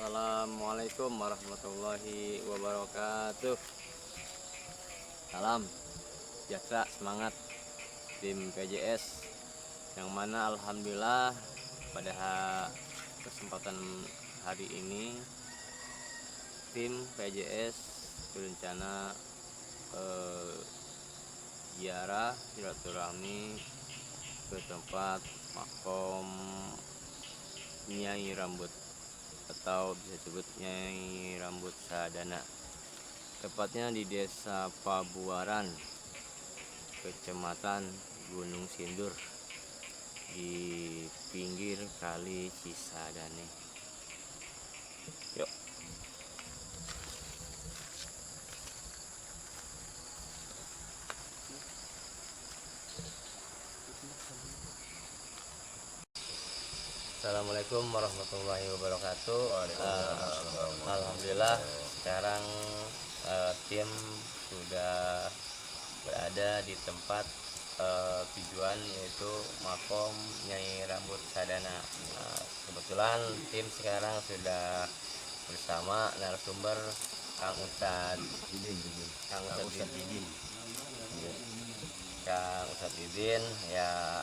Assalamualaikum warahmatullahi wabarakatuh. Salam sejahtera, semangat tim PJS, yang mana alhamdulillah pada kesempatan hari ini tim PJS berencana ziarah silaturahmi ke tempat makom Nyai Rambut, atau bisa disebut Nyai Rambut Sadana, tepatnya di Desa Pabuaran, Kecamatan Gunung Sindur, di pinggir Kali Cisadane. Yuk. Assalamualaikum warahmatullahi wabarakatuh. Alhamdulillah sekarang tim sudah berada di tempat tujuan, yaitu makom Nyai Rambut Sadana. Kebetulan tim sekarang sudah bersama narasumber Kang Ustadz Didin. Ya,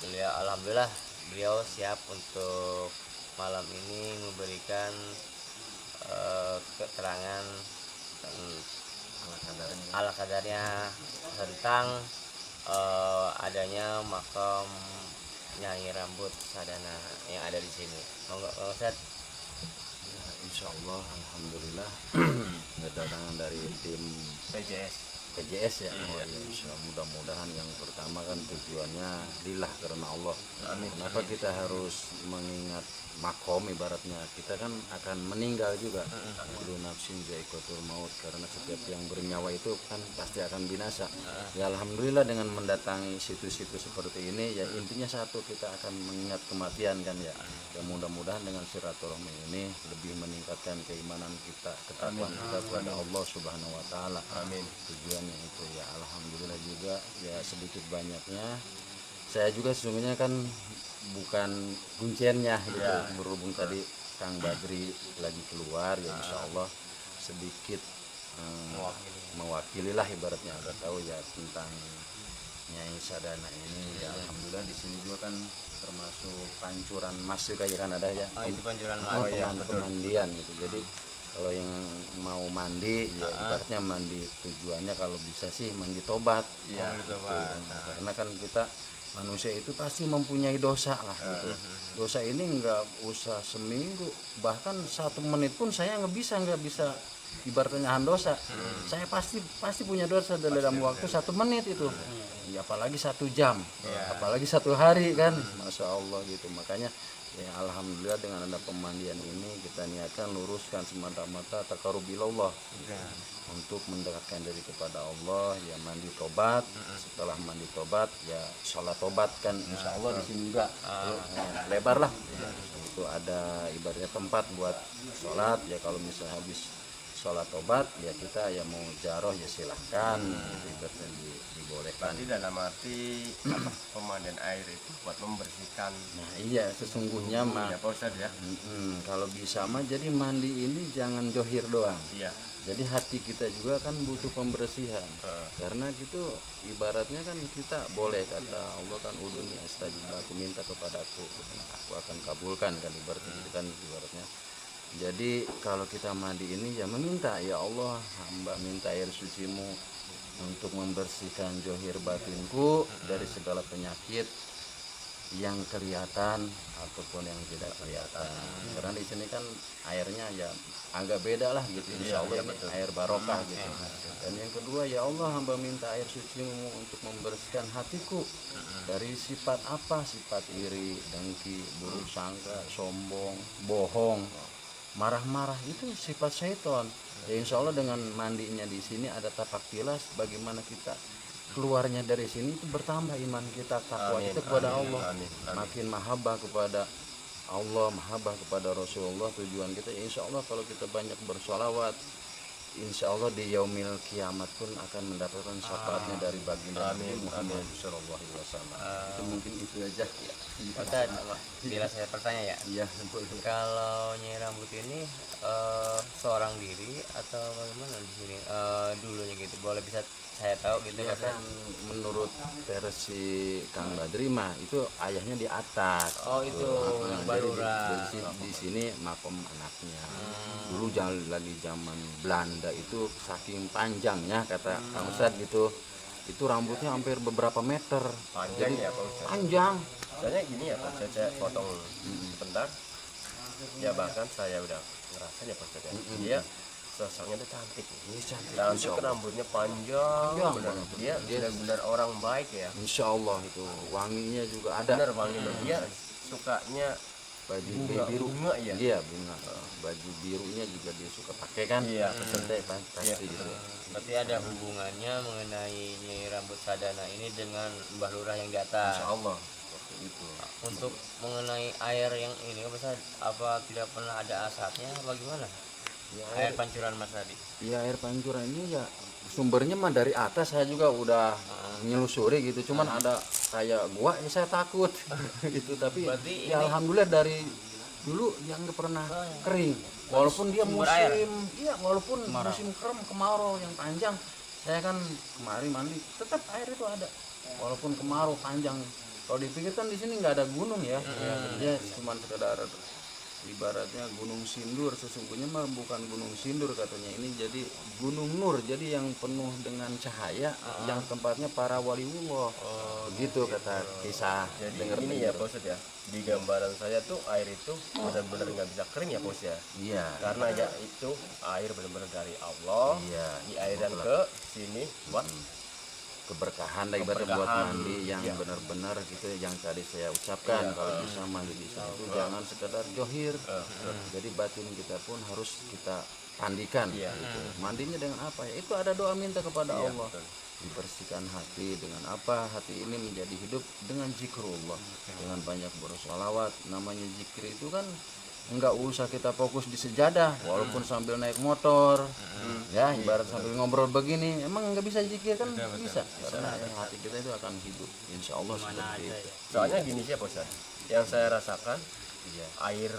beliau alhamdulillah beliau siap untuk malam ini memberikan keterangan ala kadarnya tentang adanya makam Nyai Rambut Sadana yang ada di sini. Monggo Ustaz. Insya Allah, alhamdulillah kedatangan dari tim PJS ya. Iya. Insya Allah, mudah-mudahan yang pertama kan tujuannya lillah karena Allah. Kenapa kita harus mengingat makom, ibaratnya kita kan akan meninggal juga. Kullu nafsin za'iqatul maut, karena setiap yang bernyawa itu kan pasti akan binasa. Ya alhamdulillah dengan mendatangi situ-situ seperti ini ya intinya satu, kita akan mengingat kematian kan ya. Ya mudah-mudahan dengan silaturahmi ini lebih meningkatkan keimanan kita, ketakwaan kita kepada Allah Subhanahu wa taala. Amin. Tujuannya itu ya alhamdulillah juga ya sedikit banyaknya. Saya juga sesungguhnya kan bukan kunciannya gitu. Ya. Berhubung tadi Kang Badri lagi keluar ya insya Allah sedikit mewakili lah, ibaratnya ada tahu ya tentang Nyai Sadana ini. Ya alhamdulillah di sini juga kan termasuk pancuran mas juga ya kan ada ya. Itu pancuran mas. Pemandian gitu. Jadi kalau yang mau mandi ya ibaratnya mandi, tujuannya kalau bisa sih mandi tobat. Iya, tobat. Karena kan kita manusia itu pasti mempunyai dosa lah gitu. Dosa ini nggak usah seminggu, bahkan 1 menit pun saya nggak bisa ibaratnya nahan dosa. Saya pasti punya dosa dalam waktu 1 menit itu. Ya apalagi 1 jam, apalagi 1 hari kan, masya Allah gitu. Makanya ya alhamdulillah dengan ada pemandian ini kita niatkan luruskan semata-mata taqarrubillah, untuk mendekatkan diri kepada Allah. Ya mandi tobat, setelah mandi tobat ya sholat tobat kan insya Allah di sini juga lebar lah. Itu ada ibaratnya tempat buat sholat ya. Kalau misalnya habis sholat tobat ya kita ya mau jaroh ya silahkan, itu ibaratnya dibolehkan. Berarti dalam arti pemandian air itu buat membersihkan. Nah iya sesungguhnya mah Ya Pak Ustadz ya. kalau bisa mah jadi mandi ini jangan johir doang. Iya. Jadi hati kita juga kan butuh pembersihan. Karena gitu ibaratnya kan kita boleh kata Allah kan uduni astajib, aku minta kepadaku aku akan kabulkan kan ibaratnya gitu kan ibaratnya. Jadi kalau kita mandi ini ya meminta, ya Allah hamba minta air sucimu untuk membersihkan johir batinku dari segala penyakit yang kelihatan ataupun yang tidak kelihatan. Karena di sini kan airnya ya agak beda lah gitu. Insya Allah ini air barokah gitu. Dan yang kedua ya Allah hamba minta air sucimu untuk membersihkan hatiku dari sifat apa? Sifat iri, dengki, buruk sangka, sombong, bohong, marah-marah, itu sifat syaitan. Ya insya Allah dengan mandinya di sini ada tapak tilas bagaimana kita keluarnya dari sini itu bertambah iman kita, takwa kita kepada Allah. Makin mahabbah kepada Allah, mahabbah kepada Rasulullah. Tujuan kita ya insya Allah kalau kita banyak bersolawat insya Allah di yaumil kiamat pun akan mendapatkan syafaatnya dari baginda Nabi Muhammad Shallallahu Alaihi Wasallam. Itu mungkin itu aja. Ustaz, bila saya bertanya ya, Iya, boleh. kalau Nyai Rambut ini seorang diri atau bagaimana di sini dulunya gitu, boleh bisa saya tahu gitu Ya Ustaz? kan menurut versi Kang Badri mah itu ayahnya di atas. Oh, itu yang Jadi Balura. di sini makom anaknya. Dulu lagi zaman Belanda itu saking panjangnya kata Kang Ustad gitu. Itu rambutnya hampir beberapa meter. Panjang ya Pak Ustadz. Panjang. Soalnya gini ya Pak Ustadz, saya potong sebentar. Ya bahkan saya udah ngerasain ya Pak Ustadz ya. Dia sosoknya tuh cantik. Ini cantik. Cantik, Insya Allah. rambutnya panjang, Panjang benar. banget. Dia benar-benar orang baik ya. Insya Allah itu wanginya juga ada. Benar wangi dia sukanya Baju bunga, biru. bunga ya. Iya bunga. Baju birunya juga dia suka pakai kan. Iya. Pasti gitu. Berarti ada hubungannya mengenai Nyai Rambut Sadana ini dengan Mbah Lurah yang di atas. Insya Allah seperti itu. Untuk mengenai air yang ini Ustaz, apa tidak pernah ada asapnya apa gimana? Air pancuran Mas tadi. Ya air pancuran ini ya sumbernya mah dari atas, saya juga udah nyelusuri gitu, cuman ada kayak gua ya saya takut gitu, tapi Berarti ya ini- alhamdulillah dari dulu yang nggak pernah kering, walaupun dia Sumber musim air. iya walaupun musim kemarau yang panjang, saya kan kemarin mandi tetap air itu ada walaupun kemarau panjang. Kalau dipikir kan di sini nggak ada gunung ya, ya cuman sekedar ibaratnya gunung sindur, sesungguhnya mah bukan gunung sindur katanya, ini jadi gunung nur, jadi yang penuh dengan cahaya, yang tempatnya para waliullah. Begitu kata kisah. Jadi Dengar ini ya Pak Ustadz ya. Di gambaran saya tuh air itu benar-benar nggak bisa kering ya Pak Ustadz ya. Iya. Karena ya itu air benar-benar dari Allah. Iya. Diairan ke sini buat Keberkahan lah ibaratnya buat Keberkahan. mandi yang Iya. benar-benar gitu yang tadi saya ucapkan. Iya. Kalau bisa mandi di sana itu jangan sekedar johir. Jadi batin kita pun harus kita pandikan. Iya. Gitu. Mandinya dengan apa ya? Itu ada doa minta kepada Iya, Allah. betul. Dibersihkan hati dengan apa? Hati ini menjadi hidup dengan zikrullah, dengan banyak bersolawat. Namanya zikir itu kan nggak usah kita fokus di sejadah, walaupun sambil naik motor, ya ibarat sambil ngobrol begini, emang nggak bisa zikir kan? Bisa, karena hati kita itu akan hidup, insya Allah seperti itu. soalnya gini sih ya Pak Ustadz. Yang saya rasakan Iya. air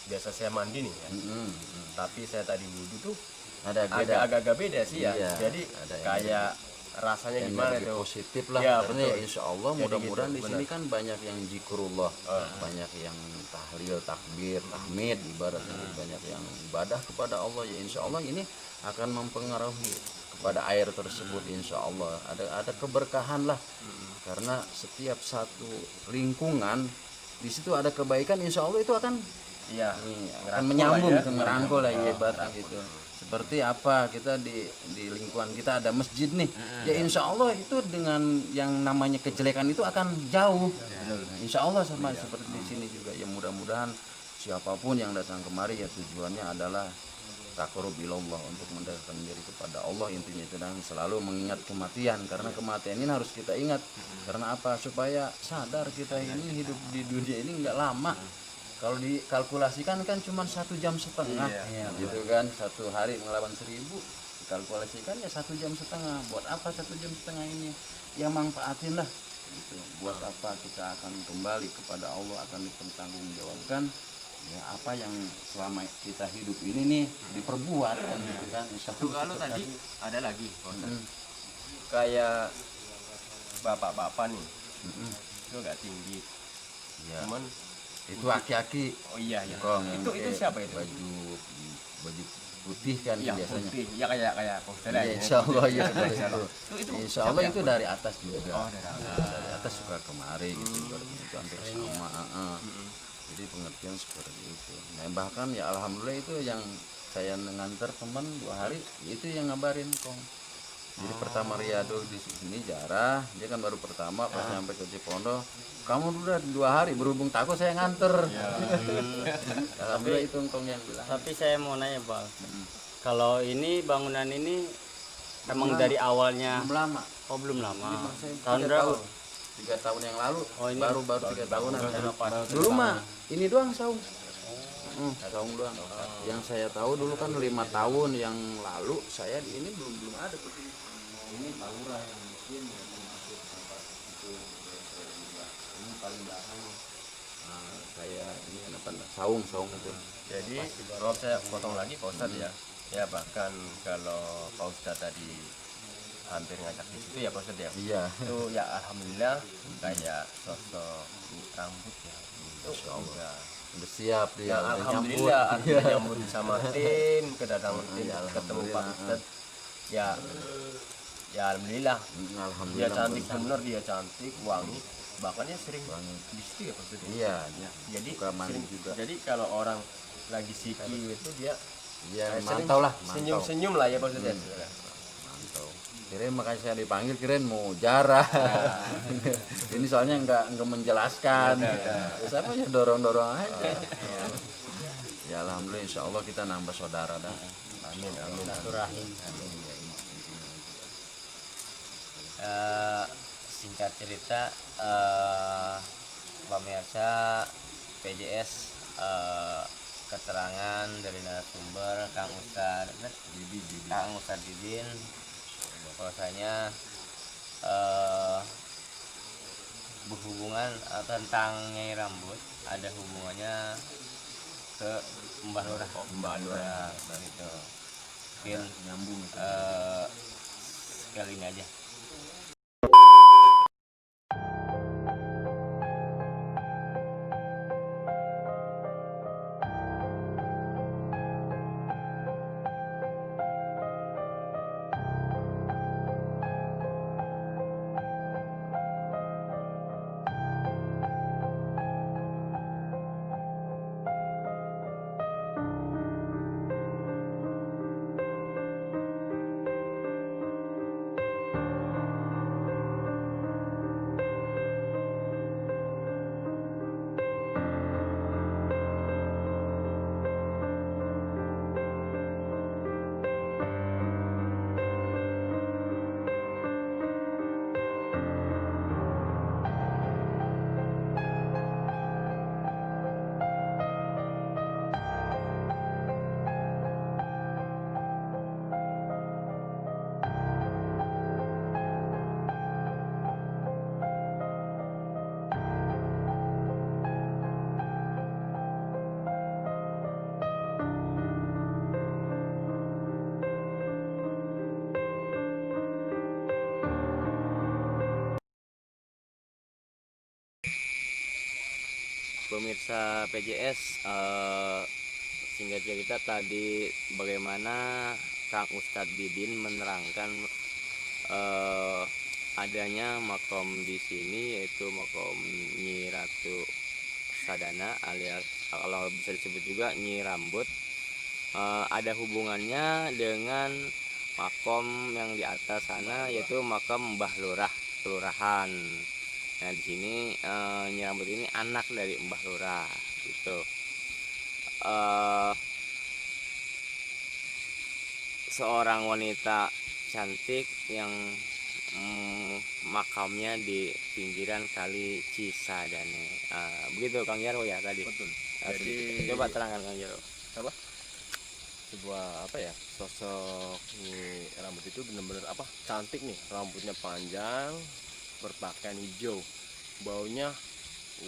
biasa saya mandi nih ya. Mm-mm. Tapi saya tadi wudhu tuh Ada beda. agak-agak beda sih ya. Iya, Jadi ada yang kayak rasanya gimana Energi tuh? positif lah, Iya, karena ya betul. insya Allah Jadi mudah-mudahan gitu, di sini kan banyak yang zikrullah, banyak yang tahlil, takbir, tahmid, ibaratnya banyak yang ibadah kepada Allah, ya insya Allah ini akan mempengaruhi kepada air tersebut, insya Allah ada keberkahan lah, karena setiap satu lingkungan di situ ada kebaikan, insya Allah itu akan Iya. akan menyambung, lah ya. merangkul lah ya ibaratnya gitu. Seperti apa kita di lingkungan kita ada masjid nih, ya insya Allah itu dengan yang namanya kejelekan itu akan jauh. Nah, insya Allah sama seperti di sini juga, ya mudah-mudahan siapapun yang datang kemari ya tujuannya adalah taqarrub ilallah, untuk mendekatkan diri kepada Allah, intinya itu, dan selalu mengingat kematian, karena kematian ini harus kita ingat. Karena apa? Supaya sadar kita ini hidup di dunia ini nggak lama. Kalau dikalkulasikan kan cuma 1,5 jam, gitu kan, satu hari melawan 1000, dikalkulasikan ya 1,5 jam. Buat apa 1,5 jam ini? Ya manfaatin lah. Gitu. Buat apa kita akan kembali kepada Allah, akan dipertanggungjawabkan. Ya apa yang selama kita hidup ini nih diperbuat kan, gitu kan. Insya Allah Kalau seperti tadi itu. ada lagi Pak Ustadz. Kayak bapak-bapak nih itu nggak tinggi. Ya, Cuman itu aki-aki. oh iya ya. Kong yang Itu pakai siapa itu? baju putih kan Iya biasanya. putih. Ya kayak Pak Ustadz Ya, ya. insya Allah ya seperti itu. Itu Insya Allah itu dari atas juga. Oh, dari atas. Dari atas suka kemari gitu, ibaratnya itu hampir sama. Jadi pengertian seperti itu. Nah, bahkan ya alhamdulillah itu yang saya nganter teman 2 hari itu yang ngabarin Kong. Jadi pertama Riyadul di sini Jarah, dia kan baru pertama pas nyampe ke Cipondo. Kamu udah 2 hari, berhubung takut saya nganter. Alhamdulillah itu Kong yang bilang. Tapi saya mau nanya Bang, kalau ini bangunan ini emang dari awalnya, Belum lama. oh belum lama, Saya tahun 3 berapa? tahun. 3 tahun yang lalu. Oh, ini baru 3 tahunan. baru Dulu mah ini doang saung. saung doang. Yang saya tahu dulu kan 5 tahun yang lalu saya di ini belum ada tuh. Ini Pak Lurah yang bikin ya, termasuk tempat itu ya, saya juga. Ini paling belakang kayak ini apa saung itu. Jadi kalau saya potong lagi Pak Ustadz ya bahkan kalau Pak Ustadz tadi hampir ngajak di situ ya Pak Ustadz ya. Iya. Itu ya alhamdulillah kayak sosok rambut ya. Insya Allah. Udah siap dia, Ya, udah alhamdulillah nyambut. artinya nyambut sama tim, kedatangan tim, Iya, ketemu Pak alhamdulillah. Ustadz. Ya, ya alhamdulillah. Dia Alhamdulillah. cantik bener, dia cantik, wangi. Bahkan dia sering di situ ya Pak Ustadz. Iya, Jadi suka mandi sering, juga. jadi kalau orang lagi siki itu dia Iya, sering mantau lah, mantau. senyum-senyum lah ya Pak Ustadz. Mantau. Kirain makanya saya dipanggil, kirain mau jarah. Ini soalnya nggak menjelaskan. Siapa ya dorong aja. Ya alhamdulillah, insya Allah kita nambah saudara dah. Amin, amin. Singkat cerita, pemirsa PJS, keterangan dari narasumber Kang Ustadz Didin bahwasanya berhubungan tentang Nyai Rambut ada hubungannya ke Mbah Lurah. Mbah Lurah. Gitu. Mungkin Nyambung. sekali ini aja. Pemirsa PJS, singkat cerita tadi bagaimana Kang Ustadz Didin menerangkan adanya makom di sini, yaitu makom Nyi Ratu Sadana alias kalau bisa disebut juga Nyi Rambut. Ada hubungannya dengan makom yang di atas sana, yaitu makom Mbah Lurah kelurahan. Nah di sini Nyi Rambut ini anak dari Mbah Lurah gitu. Seorang wanita cantik yang makamnya di pinggiran kali Cisadane. Begitu Kang Jarwo ya tadi. Betul. Jadi coba terangkan Kang Jarwo. Apa? Sebuah apa ya? Sosok Nyi Rambut itu benar-benar apa? Cantik nih, rambutnya panjang, berpakaian hijau, baunya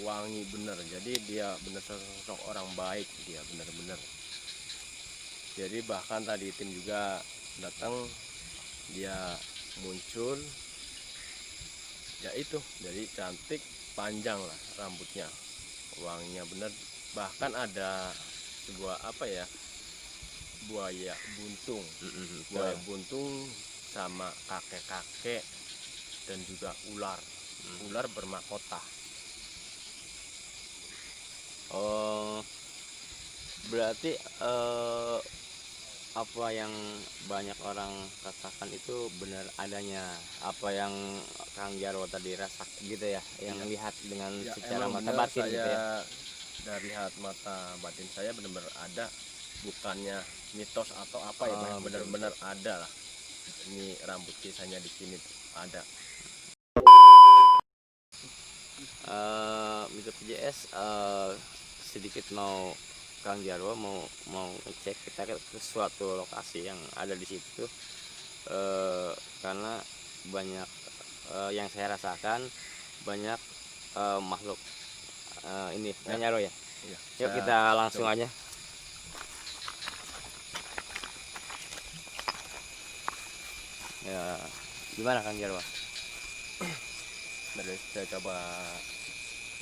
wangi bener. Jadi dia bener sosok orang baik, dia bener-bener. Jadi bahkan tadi tim juga datang, dia muncul, ya itu, jadi cantik, panjang lah rambutnya, wanginya bener. Bahkan ada sebuah apa ya, buaya buntung, buaya buntung sama kakek-kakek dan juga ular bermahkota. Oh, berarti apa yang banyak orang katakan itu benar adanya, apa yang Kang Jarwo tadi rasa gitu ya, yang lihat dengan secara emang mata bener, batin saya gitu ya. dari lihat mata batin saya benar-benar ada, bukannya mitos atau apa ya, benar-benar ada lah. Ini rambut kisahnya di sini tuh ada. Mitra PJS sedikit mau Kang Jarwo mau ngecek kita ke suatu lokasi yang ada di situ, karena banyak yang saya rasakan banyak makhluk ini Kang Jarwo ya. Iya, Yuk saya kita langsung aja. Ya, gimana Kang Jarwo? dari saya coba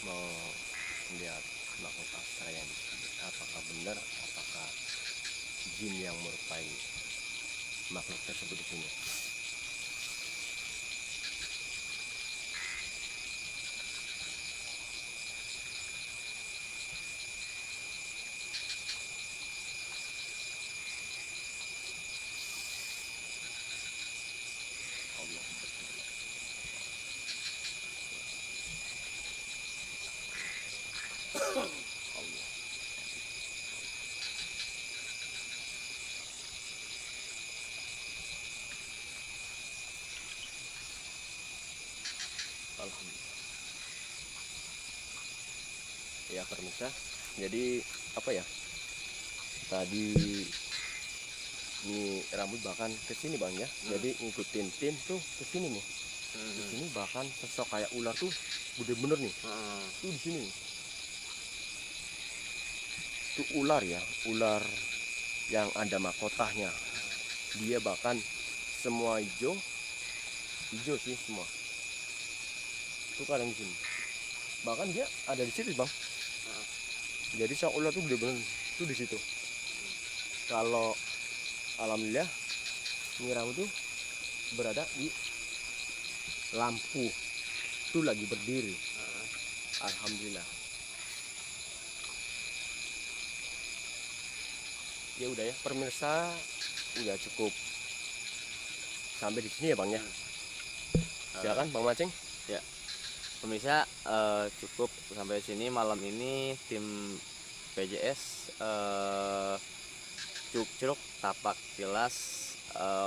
mau lihat makhluk astral yang di sini. Apakah benar? Apakah jin yang merupai makhluk tersebut di sini? Allah. Allah. Alhamdulillah. Ya permisa. Jadi apa ya? Tadi ini rambut bahkan ke sini bang ya. Jadi ngikutin tim tuh ke sini nih. Di sini bahkan sosok kayak ular tuh bener-bener nih. Tuh di sini. Tuh ular ya, ular yang ada mahkotanya. Dia bahkan semua hijau sih semua. Tuh kadang di sini. Bahkan dia ada di situ bang. Jadi sang ular tuh bener-bener tuh di situ. Kalau alhamdulillah Nyiramu tuh berada di lampu tuh lagi berdiri. Alhamdulillah. Ya udah ya pemirsa, udah cukup sampai di sini ya bang ya. Silakan bang Mancing. Ya, pemirsa, cukup sampai sini malam ini tim PJS Cuk Curug Tapak Tilas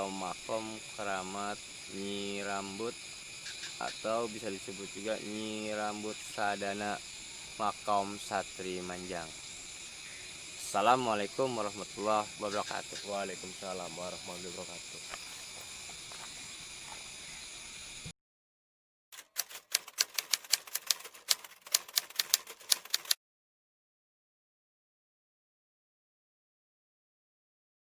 Makom Keramat Nyi Rambut, atau bisa disebut juga Nyi Rambut Sadana Makom Satri Manjang. Assalamualaikum warahmatullahi wabarakatuh. Waalaikumsalam warahmatullahi wabarakatuh.